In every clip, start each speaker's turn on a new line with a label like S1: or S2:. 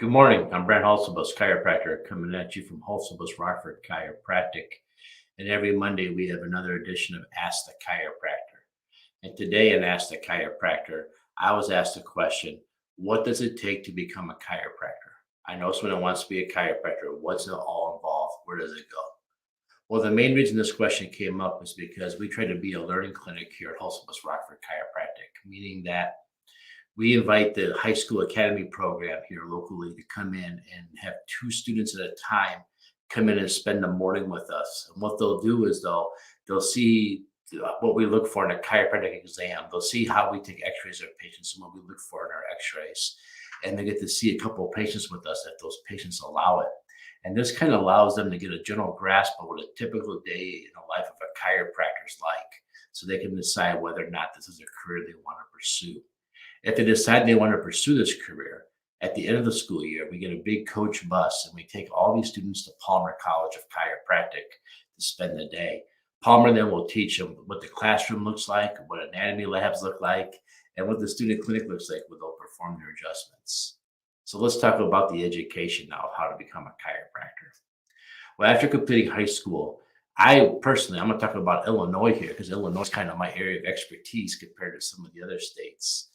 S1: Good morning. I'm Brent Holsabus, chiropractor, coming at you from Holsabus Rockford Chiropractic. And every Monday we have another edition of Ask the Chiropractor. And today in Ask the Chiropractor, I was asked a question: what does it take to become a chiropractor? I know someone that wants to be a chiropractor. What's it all involved? Where does it go? Well, the main reason this question came up is because we try to be a learning clinic here at Holsabus Rockford Chiropractic, meaning that we invite the high school academy program here locally to come in and have two students at a time come in and spend the morning with us. And what they'll do is they'll see what we look for in a chiropractic exam. They'll see how we take X-rays of patients and what we look for in our X-rays, and they get to see a couple of patients with us if those patients allow it. And this kind of allows them to get a general grasp of what a typical day in the life of a chiropractor is like, so they can decide whether or not this is a career they want to pursue. If they decide they want to pursue this career, at the end of the school year, we get a big coach bus and we take all these students to Palmer College of Chiropractic to spend the day. Palmer then will teach them what the classroom looks like, what anatomy labs look like, and what the student clinic looks like where they'll perform their adjustments. So let's talk about the education now of how to become a chiropractor. Well, after completing high school, I'm going to talk about Illinois here because Illinois is kind of my area of expertise compared to some of the other states.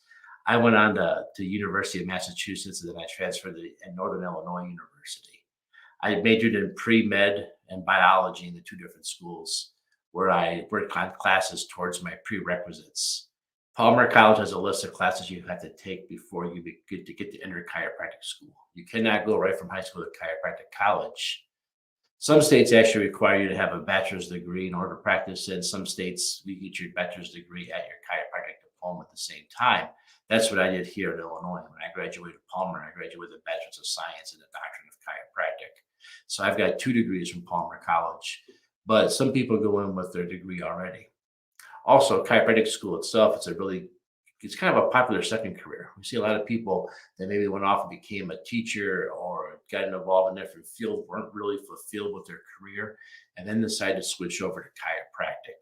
S1: I went on to University of Massachusetts, and then I transferred to Northern Illinois University. I majored in pre-med and biology in the two different schools, where I worked on classes towards my prerequisites. Palmer College has a list of classes you have to take before you get to enter chiropractic school. You cannot go right from high school to chiropractic college. Some states actually require you to have a bachelor's degree in order to practice. In some states, you get your bachelor's degree at your chiropractic diploma at the same time. That's what I did here in Illinois. When I graduated Palmer, I graduated with a Bachelor's of Science in the Doctrine of Chiropractic. So I've got 2 degrees from Palmer College, but some people go in with their degree already. Also, chiropractic school itself, it's kind of a popular second career. We see a lot of people that maybe went off and became a teacher or got involved in a different field, weren't really fulfilled with their career, and then decided to switch over to chiropractic.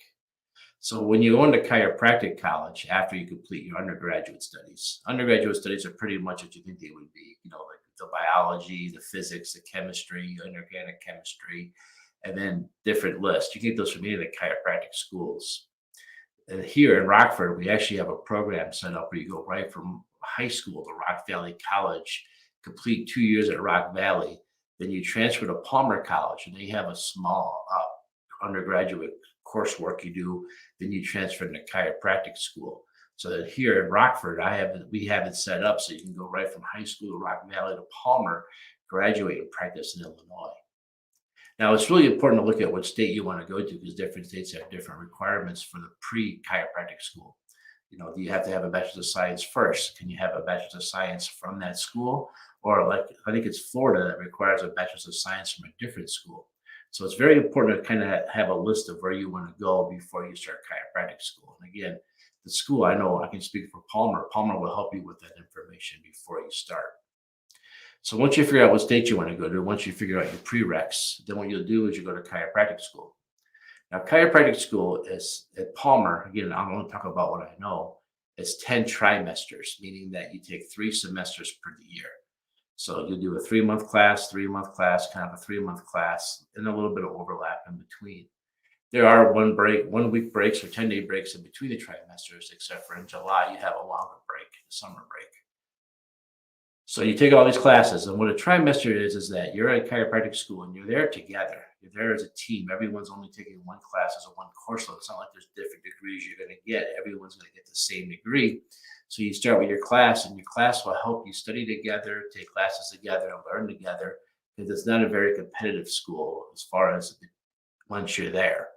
S1: So when you go into chiropractic college, after you complete your undergraduate studies are pretty much what you think they would be, like the biology, the physics, the chemistry, inorganic chemistry, and then different lists. You get those from any of the chiropractic schools. And here in Rockford, we actually have a program set up where you go right from high school to Rock Valley College, complete 2 years at Rock Valley, then you transfer to Palmer College, and they have a small undergraduate coursework you do, then you transfer into chiropractic school. So that here in Rockford, we have it set up so you can go right from high school to Rock Valley to Palmer, graduate and practice in Illinois. Now, it's really important to look at what state you want to go to because different states have different requirements for the pre-chiropractic school. Do you have to have a Bachelor's of Science first? Can you have a Bachelor's of Science from that school? Or like, I think it's Florida that requires a Bachelor's of Science from a different school. So it's very important to kind of have a list of where you want to go before you start chiropractic school. And again, the school, I know I can speak for Palmer. Palmer will help you with that information before you start. So once you figure out what state you want to go to, once you figure out your prereqs, then what you'll do is you go to chiropractic school. Now, chiropractic school is at Palmer, again, I'm going to talk about what I know. It's 10 trimesters, meaning that you take 3 semesters per year. So you'll do a 3-month class, 3-month class, kind of a 3-month class, and a little bit of overlap in between. There are 1 week breaks or 10-day breaks in between the trimesters, except for in July, you have a longer break, the summer break. So you take all these classes, and what a trimester is that you're at chiropractic school and you're there together. You're there as a team. Everyone's only taking 1 class as a 1 course load. It's not like there's different degrees you're going to get. Everyone's going to get the same degree. So you start with your class, and your class will help you study together, take classes together, and learn together, because it's not a very competitive school as far as once you're there.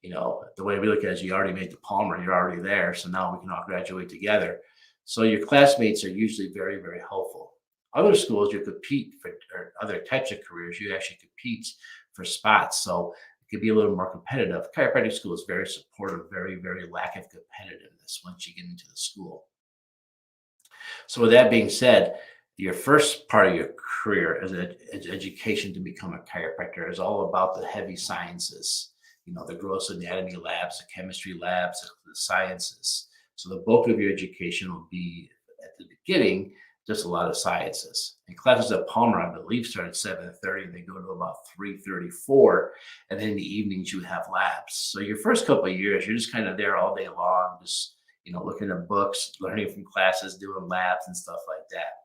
S1: The way we look at it is you already made the Palmer, you're already there, so now we can all graduate together. So your classmates are usually very, very helpful. Other schools, you compete for, or other types of careers, you actually compete for spots. So it could be a little more competitive. Chiropractic school is very supportive, very, very lack of competitiveness once you get into the school. So with that being said, your first part of your career as education to become a chiropractor is all about the heavy sciences, the gross anatomy labs, the chemistry labs, the sciences. So the bulk of your education will be at the beginning just a lot of sciences. And classes at Palmer, I believe, start at 7:30 and they go to about 3:34. And then in the evenings, you have labs. So your first couple of years, you're just kind of there all day long, just looking at books, learning from classes, doing labs and stuff like that.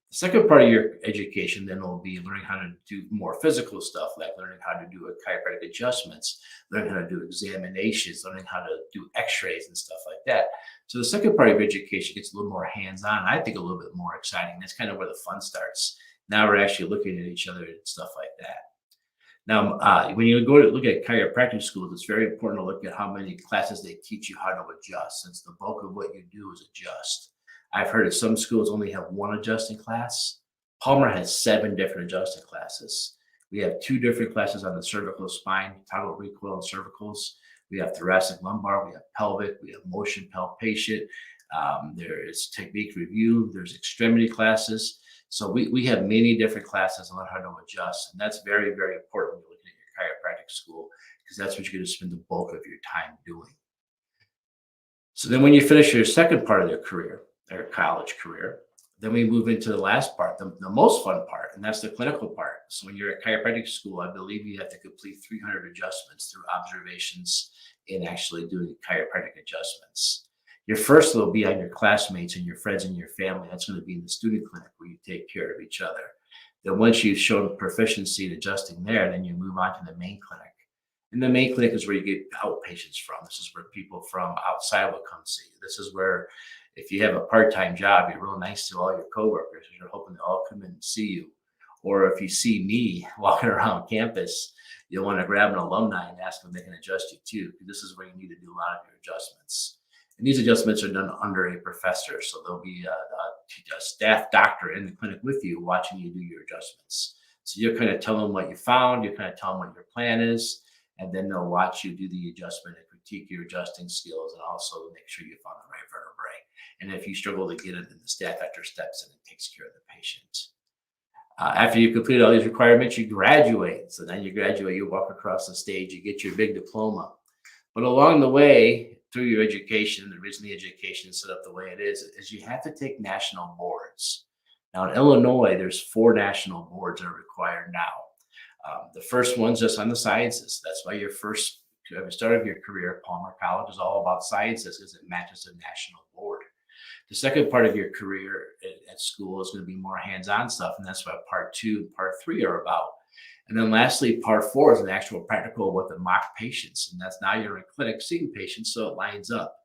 S1: The second part of your education then will be learning how to do more physical stuff, like learning how to do a chiropractic adjustments, learning how to do examinations, learning how to do x-rays and stuff like that. So the second part of education gets a little more hands-on. I think a little bit more exciting. That's kind of where the fun starts. Now we're actually looking at each other and stuff like that. Now, when you go to look at chiropractic schools, it's very important to look at how many classes they teach you how to adjust, since the bulk of what you do is adjust. I've heard of some schools only have one adjusting class. Palmer has 7 different adjusting classes. We have 2 different classes on the cervical spine, total recoil and cervicals. We have thoracic lumbar, we have pelvic, we have motion palpation. There is technique review, there's extremity classes. So we have many different classes on how to adjust. And that's very, very important when you're looking at your chiropractic school, because that's what you're going to spend the bulk of your time doing. So then when you finish your second part of your career, or college career, then we move into the last part, the most fun part, and that's the clinical part. So when you're at chiropractic school, I believe you have to complete 300 adjustments through observations and actually doing chiropractic adjustments. Your first will be on your classmates and your friends and your family. That's going to be in the student clinic where you take care of each other. Then once you've shown proficiency in adjusting there, then you move on to the main clinic. And the main clinic is where you get outpatients from. This is where people from outside will come see you. This is where, if you have a part-time job, you're real nice to all your coworkers. You're hoping they all come in and see you. Or if you see me walking around campus, you'll want to grab an alumni and ask them if they can adjust you too, because this is where you need to do a lot of your adjustments. And these adjustments are done under a professor. So there'll be a staff doctor in the clinic with you watching you do your adjustments. So you're kind of tell them what you found, you kind of tell them what your plan is, and then they'll watch you do the adjustment and critique your adjusting skills and also make sure you found the right vertebrae. And if you struggle to get it, then the staff doctor steps in and takes care of the patient. After you complete all these requirements, you graduate. So then you graduate, you walk across the stage, you get your big diploma. But along the way, through your education, the reason the education is set up the way it is you have to take national boards. Now in Illinois, there's 4 national boards that are required now. The first one's just on the sciences. That's why your first start of your career at Palmer College is all about sciences, because it matches the national board. The second part of your career at school is going to be more hands-on stuff, and that's what part 2 and part 3 are about. And then lastly, part 4 is an actual practical with the mock patients, and that's now you're in clinic seeing patients, so it lines up.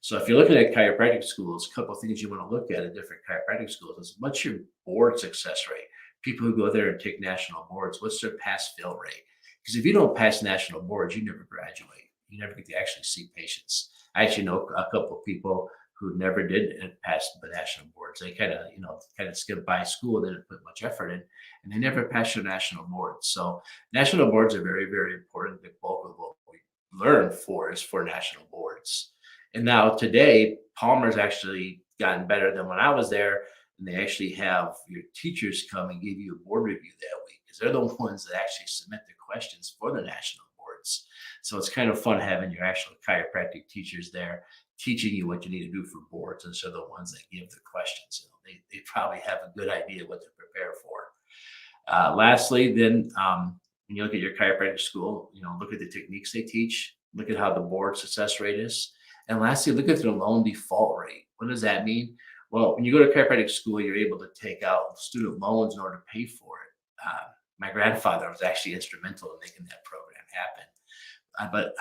S1: So if you're looking at chiropractic schools, a couple of things you want to look at different chiropractic schools is what's your board success rate? People who go there and take national boards, what's their pass-fail rate? Because if you don't pass national boards, you never graduate. You never get to actually see patients. I actually know a couple of people who never did pass the national boards. They kind of skipped by school. They didn't put much effort in, and they never passed your national boards. So national boards are very, very important. The bulk of what we learn is for national boards. And now today, Palmer's actually gotten better than when I was there. And they actually have your teachers come and give you a board review that week, because they're the ones that actually submit the questions for the national boards. So it's kind of fun having your actual chiropractic teachers there teaching you what you need to do for boards, and so the ones that give the questions, they probably have a good idea what to prepare for. Lastly, then when you look at your chiropractic school, look at the techniques they teach, look at how the board success rate is, and lastly, look at the loan default rate. What does that mean? Well, when you go to chiropractic school, you're able to take out student loans in order to pay for it. My grandfather was actually instrumental in making that program happen. But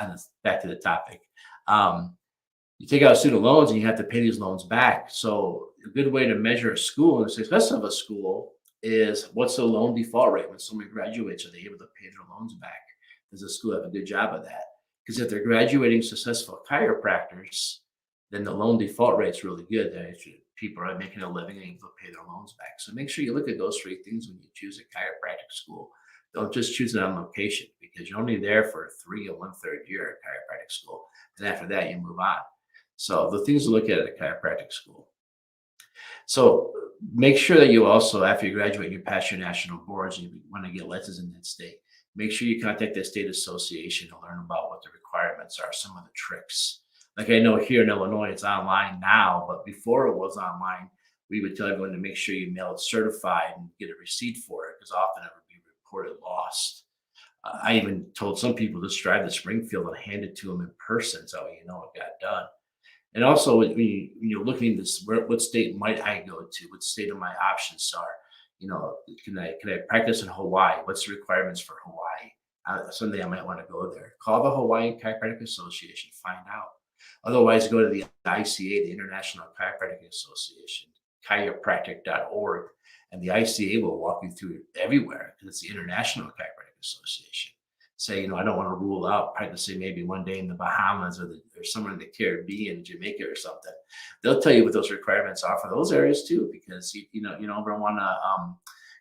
S1: back to the topic. You take out student loans and you have to pay these loans back. So a good way to measure a school and the success of a school is what's the loan default rate when somebody graduates? Are they able to pay their loans back? Does the school have a good job of that? Because if they're graduating successful chiropractors, then the loan default rate's really good. People are making a living and able to pay their loans back. So make sure you look at those 3 things when you choose a chiropractic school. Don't just choose it on location, because you're only there for 3 1/3 year at chiropractic school. And after that, you move on. So the things to look at a chiropractic school. So make sure that you also, after you graduate, you pass your national boards, and you want to get license in that state. Make sure you contact the state association to learn about what the requirements are, some of the tricks. Like I know here in Illinois, it's online now, but before it was online, we would tell everyone to make sure you mail it certified and get a receipt for it, because often it would be reported lost. I even told some people to drive to Springfield and hand it to them in person, so it got done. And also, when you're looking at this, what state might I go to? What state of my options are? Can I practice in Hawaii? What's the requirements for Hawaii? Someday I might want to go there. Call the Hawaiian Chiropractic Association, find out. Otherwise, go to the ICA, the International Chiropractic Association, chiropractic.org, and the ICA will walk you through it everywhere, because it's the International Chiropractic Association. Say, I don't want to rule out practicing maybe one day in the Bahamas or somewhere in the Caribbean, Jamaica or something. They'll tell you what those requirements are for those areas too, because you don't want to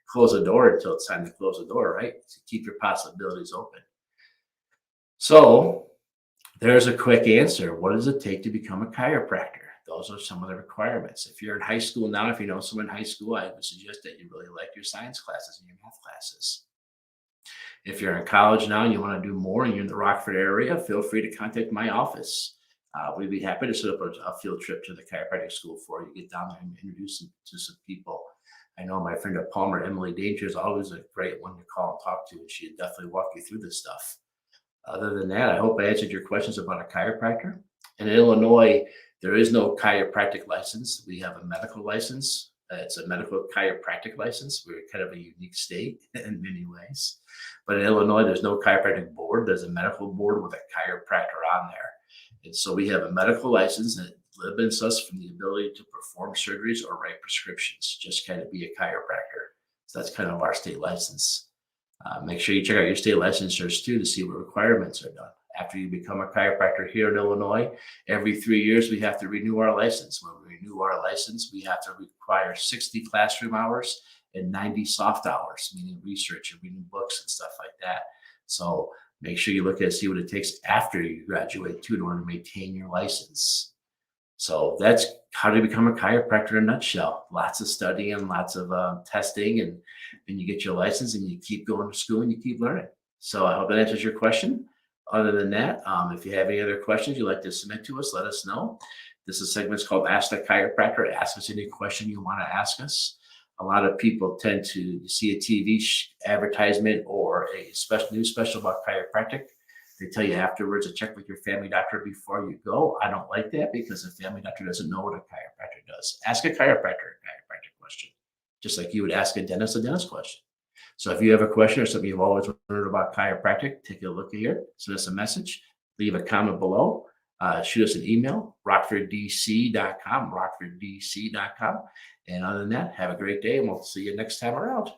S1: close a door until it's time to close the door, right? To keep your possibilities open. So there's a quick answer. What does it take to become a chiropractor? Those are some of the requirements. If you're in high school now, if you know someone in high school, I would suggest that you really like your science classes and your math classes. If you're in college now and you want to do more and you're in the Rockford area, feel free to contact my office. We'd be happy to set up a field trip to the chiropractic school for you. Get down there and introduce them to some people. I know my friend at Palmer, Emily Danger, is always a great one to call and talk to, and she'd definitely walk you through this stuff. Other than that, I hope I answered your questions about a chiropractor. In Illinois, there is no chiropractic license. We have a medical license. It's a medical chiropractic license. We're kind of a unique state in many ways. But in Illinois, there's no chiropractic board. There's a medical board with a chiropractor on there. And so we have a medical license that limits us from the ability to perform surgeries or write prescriptions, just kind of be a chiropractor. So that's kind of our state license. Make sure you check out your state licensures too to see what requirements are done. After you become a chiropractor here in Illinois, every 3 years we have to renew our license. When we renew our license, we have to require 60 classroom hours and 90 soft hours, meaning research and reading books and stuff like that. So make sure you look at see what it takes after you graduate too in order to maintain your license. So that's how to become a chiropractor in a nutshell. Lots of studying, lots of testing, and then you get your license and you keep going to school and you keep learning. So I hope that answers your question. Other than that, if you have any other questions you'd like to submit to us, let us know. This is segment's called Ask the Chiropractor. Ask us any question you want to ask us. A lot of people tend to see a TV advertisement or a new special about chiropractic. They tell you afterwards to check with your family doctor before you go. I don't like that because the family doctor doesn't know what a chiropractor does. Ask a chiropractor a chiropractic question, just like you would ask a dentist question. So if you have a question or something you've always wondered about chiropractic, take a look here, send us a message, leave a comment below, shoot us an email, rockforddc.com, rockforddc.com. And other than that, have a great day and we'll see you next time around.